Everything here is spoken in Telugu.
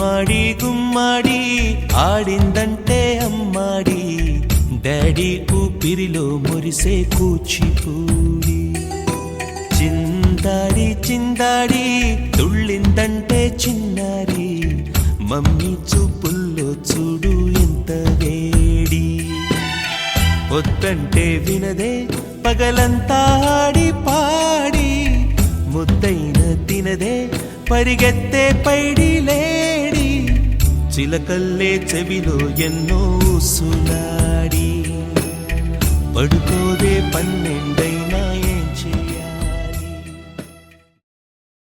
గుమ్మాడి గుమ్మాడి ఆడిందంటే అమ్మాడి డాడీ ఊపిరిలో మురిసే కూచిపూడి చిందాడి చిందాడి తుళ్ళిందంటే చిన్నారి మమ్మీ చూపుల్లో చూడు ఎంత వేడి వద్దంటే వినదే పగలంతా ఆడి పాడి ముద్దైన తినదే పరిగెత్తే పైడి లేడి చిలకల్లే చెవిలో ఎన్నో సులాడి పడుకో